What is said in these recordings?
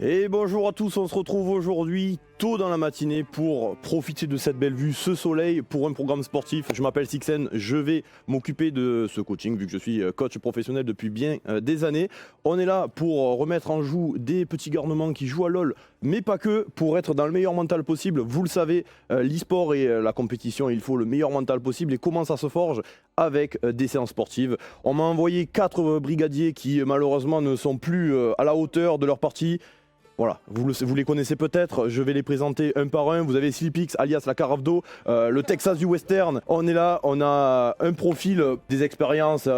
Et bonjour à tous, on se retrouve aujourd'hui tôt dans la matinée pour profiter de cette belle vue, ce soleil, pour un programme sportif. Je m'appelle Sixen, je vais m'occuper de ce coaching vu que je suis coach professionnel depuis bien des années. On est là pour remettre en joue des petits garnements qui jouent à LoL, mais pas que, pour être dans le meilleur mental possible. Vous le savez, l'e-sport et la compétition, il faut le meilleur mental possible. Et comment ça se forge? Avec des séances sportives. On m'a envoyé 4 brigadiers qui malheureusement ne sont plus à la hauteur de leur partie. Voilà, vous les connaissez peut-être, je vais les présenter un par un. Vous avez Slipix alias la carafe d'eau, le Texas du Western. On est là, on a un profil, des expériences,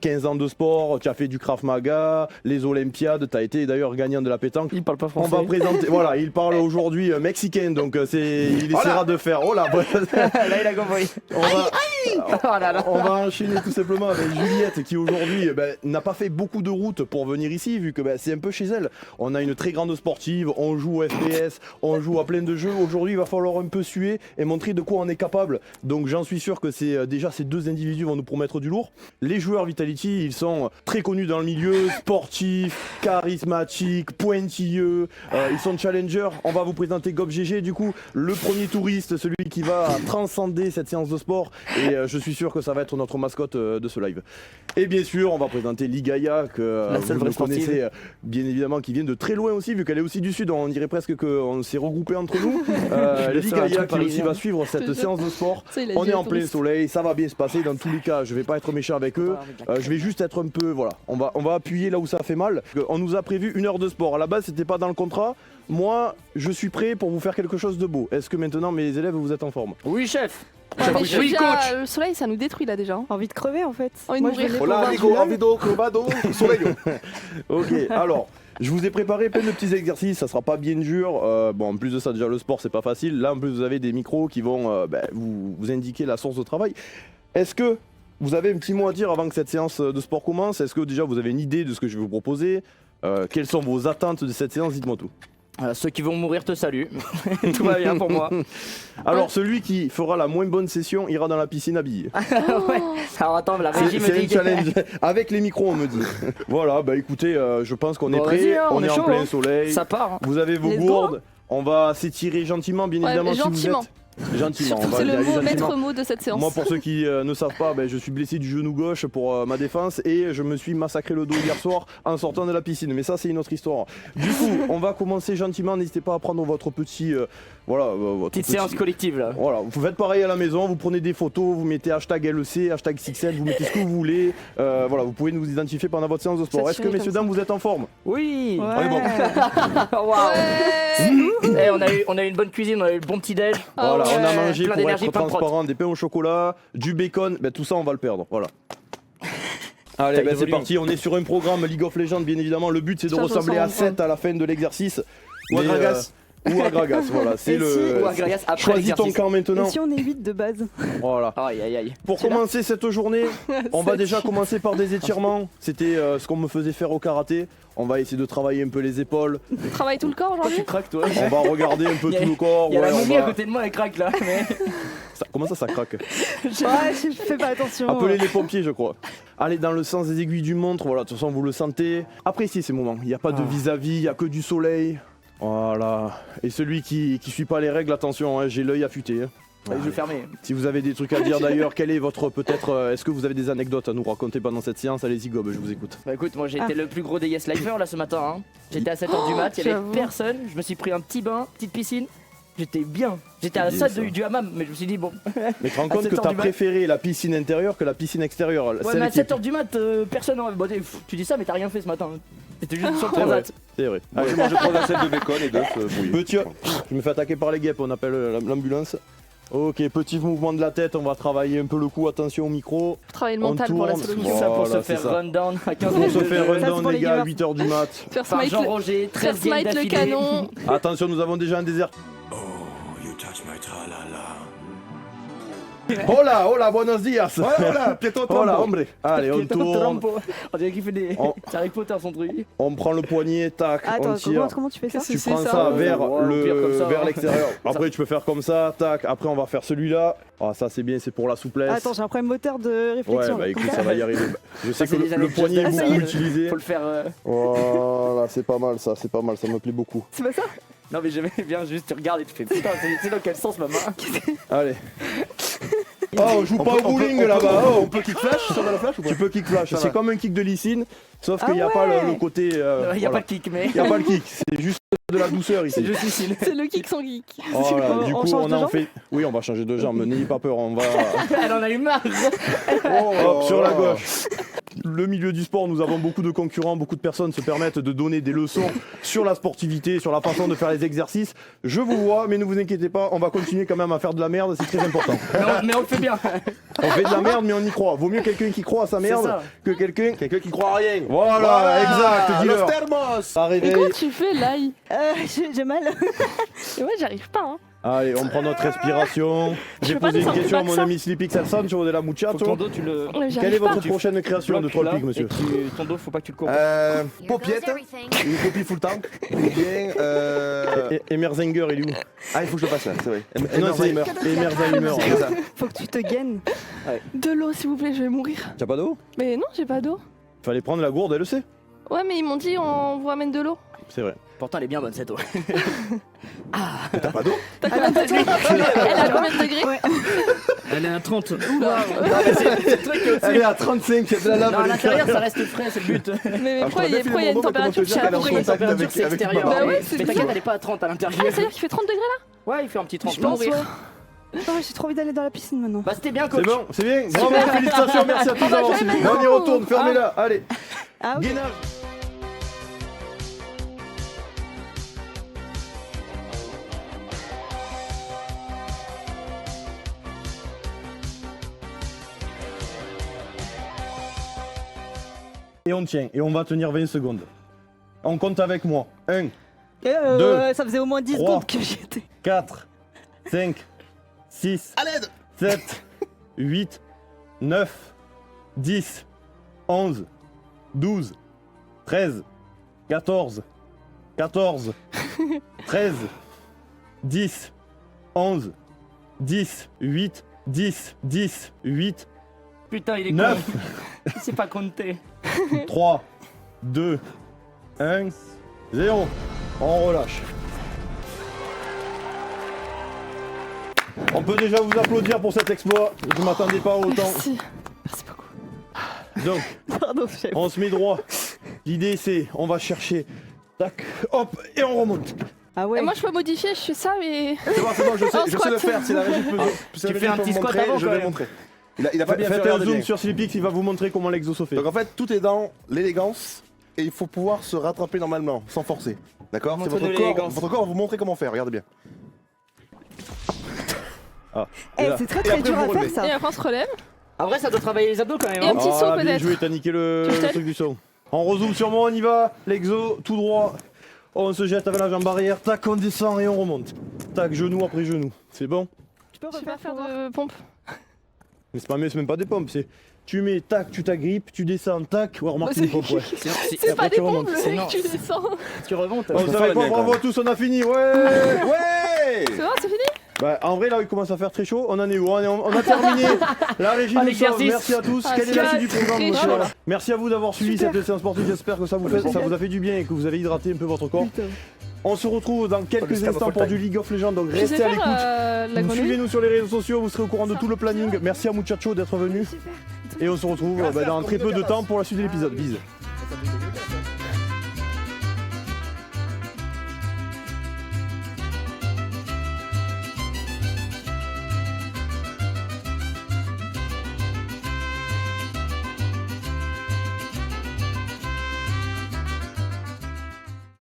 15 ans de sport, tu as fait du Krav Maga, les Olympiades, tu as été d'ailleurs gagnant de la pétanque. Il parle pas français. On va présenter, voilà, il parle aujourd'hui mexicain, donc il essaiera de faire. Oh là, là il a compris. On va enchaîner tout simplement avec Juliette qui aujourd'hui n'a pas fait beaucoup de route pour venir ici vu que c'est un peu chez elle. On a une très grande sportive, on joue au FPS, on joue à plein de jeux. Aujourd'hui il va falloir un peu suer et montrer de quoi on est capable. Donc j'en suis sûr que déjà ces deux individus vont nous promettre du lourd. Les joueurs Vitality, ils sont très connus dans le milieu, sportifs, charismatiques, pointilleux, ils sont challengers. On va vous présenter GobGG du coup, le premier touriste, celui qui va transcender cette séance de sport, et je suis sûr que ça va être notre mascotte de ce live. Et bien sûr on va présenter Ligaya que vous connaissez bien évidemment, qui vient de très loin aussi vu qu'elle est aussi du sud. On dirait presque qu'on s'est regroupé entre nous. Ligaya qui aussi va suivre cette séance de sport. On est en plein soleil, ça va bien se passer dans tous les cas. Je vais pas être méchant avec eux, je vais juste être un peu, voilà, on va appuyer là où ça fait mal. On nous a prévu 1 heure de sport, à la base c'était pas dans le contrat. Moi je suis prêt pour vous faire quelque chose de beau. Est-ce que maintenant mes élèves vous êtes en forme? Oui chef. Oui, coach. Le soleil ça nous détruit là déjà. Envie de crever en fait. Envie de mourir. Hola amigo, avido, crevado, soleil. Ok, alors je vous ai préparé plein de petits exercices, ça sera pas bien dur. Bon, en plus de ça, déjà le sport c'est pas facile. Là en plus vous avez des micros qui vont vous indiquer la source de travail. Est-ce que vous avez un petit mot à dire avant que cette séance de sport commence? Est-ce que déjà vous avez une idée de ce que je vais vous proposer? Quelles sont vos attentes de cette séance? Dites-moi tout. Ceux qui vont mourir te saluent. Tout va bien pour moi. Alors celui qui fera la moins bonne session ira dans la piscine habillé. Ouais. Alors attends, la régie me dit. C'est un challenge. Avec les micros on me dit. Voilà, écoutez, je pense qu'on est prêt. Hein, on est chaud, en plein hein. soleil. Ça part. Hein. Vous avez vos gourdes. On va s'étirer gentiment, bien évidemment. Gentiment. Si vous êtes... Gentiment, c'est le maître mot de cette séance. Moi, pour ceux qui ne savent pas, je suis blessé du genou gauche pour ma défense et je me suis massacré le dos hier soir en sortant de la piscine. Mais ça, c'est une autre histoire. Du coup, on va commencer gentiment. N'hésitez pas à prendre votre petit... votre petite séance collective là. Voilà, vous faites pareil à la maison, vous prenez des photos, vous mettez hashtag LEC, hashtag Sixen, vous mettez ce que vous voulez. Voilà, vous pouvez nous identifier pendant votre séance de sport. Est-ce que messieurs, dames, vous êtes en forme? Oui. Ouais. On est bon. Wow. On a eu une bonne cuisine, on a eu le bon petit déj. Voilà, on a mangé plein pour d'énergie, être plein de transparent, des pains au chocolat, du bacon, tout ça on va le perdre, voilà. Allez, c'est parti, on est sur un programme League of Legends bien évidemment, le but c'est de ressembler à 7 à la fin de l'exercice. Ou à Gragas. Ou à Gragas, voilà, c'est le... Ou à Gragas après Choisis ton l'exercice. camp maintenant. Et si on est 8 de base? Voilà. Aïe aïe aïe. Pour commencer cette journée, on va déjà commencer par des étirements. C'était ce qu'on me faisait faire au karaté. On va essayer de travailler un peu les épaules. Tu travailles tout le corps Pourquoi aujourd'hui? tu craques toi? On va regarder un peu tout le corps. Il y a la on momie va- à côté de moi, elle craque là. Mais... Comment ça craque? Ouais, je fais pas attention. Appelez les pompiers, je crois. Allez dans le sens des aiguilles du montre, voilà, de toute façon vous le sentez. Appréciez ces moments, il n'y a pas de vis-à-vis, il n'y a que du soleil. Voilà. Et celui qui suit pas les règles, attention, hein, j'ai l'œil affûté. Hein. Allez, je vais fermer. Si vous avez des trucs à dire d'ailleurs, quel est votre peut-être, est-ce que vous avez des anecdotes à nous raconter pendant cette séance? Allez-y Gob, je vous écoute. Bah écoute, moi j'ai été le plus gros des Yes Lifers là ce matin. Hein. J'étais à 7h du mat, il y avait j'avoue. personne. Je me suis pris un petit bain, petite piscine. J'étais bien. J'étais à bien, ça ça. du hammam, mais je me suis dit bon. Mais tu te rends À compte que 7h t'as du mat. préféré la piscine intérieure que la piscine extérieure? Ouais, mais à 7h du mat, personne n'aurait. Bon, tu dis ça, mais t'as rien fait ce matin. T'étais juste sur le C'est vrai, transat. c'est vrai. Moi j'ai mangé 3 assiettes de bacon et 2 bouillies. Petit, je me fais attaquer par les guêpes, on appelle l'ambulance. Ok, petit mouvement de la tête, on va travailler un peu le cou, attention au micro. Travailler le On mental pour la tourne. solution. Tout ça pour Voilà, se c'est faire ça. run down à 15 On minutes se de fait jeu. run Ça, c'est down pour les les gars à gamers. 8h du mat. Faire Par smite, Jean-Roger, faire 13 games smite le d'affilée. canon. Attention, nous avons déjà un désert. Oh, you touch my tra-la-la. Hola, buenos dias. Voilà, Pietro Hola, Trompo. hombre. Allez, on Pietro tourne. Trompo. On dirait qu'il fait des. Oh. C'est Harry Potter son truc. On prend le poignet, tac, on Attends, tire. comment tu fais ça Tu C'est prends ça. ça vers Ouais, au pire, comme ça, vers hein. l'extérieur. Après, tu peux faire comme ça, tac. Après, on va faire celui-là. Ah, ça, c'est bien, c'est pour la souplesse. Attends, j'ai un problème moteur de Ouais, réflexion. bah écoute, ça va y arriver. Je sais que c'est les le années poignet est Just beaucoup Dance. utilisé. Faut le faire. Voilà, c'est pas mal, ça me plaît beaucoup. C'est pas ça Non, mais j'aimais bien juste, tu regardes et tu fais putain, c'est dans quel sens ma main? Allez. Oh, on joue pas au bowling là-bas. Oh, On peut kick flash sur la flash ou pas? tu peux kick flash. Ça C'est va. comme un kick de Lysine, sauf Ah qu'il n'y a pas ouais. le côté. Il y a voilà. pas de kick, mais. Il n'y a pas le kick, c'est juste de la douceur C'est ici. juste ici. C'est le kick sans geek. Voilà, du On coup, change on de a en jambe fait. Oui, on va changer de jambe, n'ayez pas peur, on va. Elle en a eu marre. Hop, sur la gauche. Le milieu du sport, nous avons beaucoup de concurrents, beaucoup de personnes se permettent de donner des leçons sur la sportivité, sur la façon de faire les exercices. Je vous vois, mais ne vous inquiétez pas, on va continuer quand même à faire de la merde, c'est très important. Mais on le fait bien. On fait de la merde, mais on y croit. Vaut mieux quelqu'un qui croit à sa merde ça. que quelqu'un. Quelqu'un qui croit à rien. Voilà, exact, Los dis-leur. thermos. Ça Et réveille. comment tu fais l'ail? J'ai mal. Et ouais, j'arrive pas, hein. Allez, on prend notre respiration. J'ai peux pas posé une descendre question à plus bas mon que ça. ami Sleepy Xelson sur de la Faut que muchacho. ton dos, tu le. Ouais, Quelle est j'arrive pas. votre prochaine création de bloques Troll là, Peak, monsieur et ton dos, faut pas que tu le cours. Paupiette. Une copie full tank. Ou bien. Emerzinger, il est où Ah, il faut que je le passe là, c'est vrai. Non, c'est Emerzinger. Emerzinger. C'est ça. Faut que tu te gaines. De l'eau, s'il vous plaît, je vais mourir. T'as pas d'eau Mais non, j'ai pas d'eau. Fallait prendre la gourde, elle le sait. Ouais, mais ils m'ont dit on vous ramène de l'eau. C'est vrai. Pourtant, elle est bien bonne cette eau. T'as pas d'eau? T'as combien de degrés? Elle a combien de degrés? Elle est à 30. Elle est à 35, c'est de la lave. Non, à l'intérieur, ça reste frais, c'est le but. Mais Ah, pourquoi il y a je connais une Bordeaux, mais comment température te dire qu'elle est en chez Après, contact la température, avec- c'est avec extérieur. ma Bah ouais, Mais c'est t'inquiète, ça. elle est pas à 30 à Ah, l'intérieur. ça veut dire qu'il fait 30 degrés là? Ouais, il fait un petit 30. Je peux mourir. Non, j'ai trop envie d'aller dans la piscine maintenant. Bah, c'était bien, C'est coach. bon, c'est bien. Bravo, félicitations, merci à tous d'avoir suivi. On y retourne, fermez-la. Allez, Ah oui. gainage. Et on tient, et on va tenir 20 secondes. On compte avec moi. 1, Ça faisait au moins 10 3. secondes que j'y étais. 4, 5, 6, À l'aide. 7, 8, 9, 10, 11, 12, 13, 14, 13, 10, 11, 10, 8, 10, 10, 8, Putain, il est 9, con. Il sait pas compter. 3, 2, 1, 0. On relâche. On peut déjà vous applaudir pour cet exploit. Je ne m'attendais pas autant. Merci. Merci beaucoup. Donc, Pardon, chef. on se met droit. L'idée c'est, on va chercher. Tac, hop, et on remonte. Ah ouais. Et moi je peux modifier, je fais ça mais. C'est bon, je sais, Un je sais le squat. faire. C'est la régie peut. Tu fais un petit squat avant, je quand vais même. montrer. Il a pas bien fait, Faites un regardez zoom bien. sur Sleepix, il va vous montrer comment l'exo fait. Donc en fait, tout est dans l'élégance et il faut pouvoir se rattraper normalement, sans forcer. D'accord? C'est Montre-nous votre l'élégance. corps va vous montrer comment faire, regardez bien. Eh, Et là. c'est très Et très après, dur vous à faire relevez. ça. Et après on se relève. En vrai, ça doit travailler les abdos quand même. Et un Hein. petit saut Bien peut-être. joué, t'as niqué le Tu t'aides truc du son. On rezoome sur moi, on y va. L'exo, tout droit. On se jette avec la jambe arrière. Tac, on descend et on remonte. Tac, genou après genou. C'est bon? Tu peux Je vais pas refaire faire pour de pompe. Mais c'est pas mieux, c'est même pas des pompes. C'est tu mets, tac, tu t'agrippes, tu descends, tac. Ouais, remarque, c'est une pompe, ouais. C'est pas après, des tu pompes, remontes. le C'est mec, non. tu descends. Tu remontes. Vous savez quoi, bravo à tous, on a fini, ouais. Ouais! C'est bon, c'est fini? Bah, en vrai, là, il commence à faire très chaud. On en est où? On a terminé la régie Ah, nous l'exercice. sauve. Merci à tous. Ah, Quelle est c'est la suite du programme, très monsieur? chaud. Voilà. Merci à vous d'avoir suivi Super. cette séance sportive. J'espère que ça vous a fait du bien et que vous avez hydraté un peu votre corps. Putain. On se retrouve dans quelques le instants pour du League of Legends. Donc Tu sais restez à faire l'écoute. la grenouille? Suivez-nous sur les réseaux sociaux, vous serez au courant de tout le planning. Merci à Muchacho d'être venu. Super. Et on se retrouve dans très peu de temps pour la suite de l'épisode. Bise.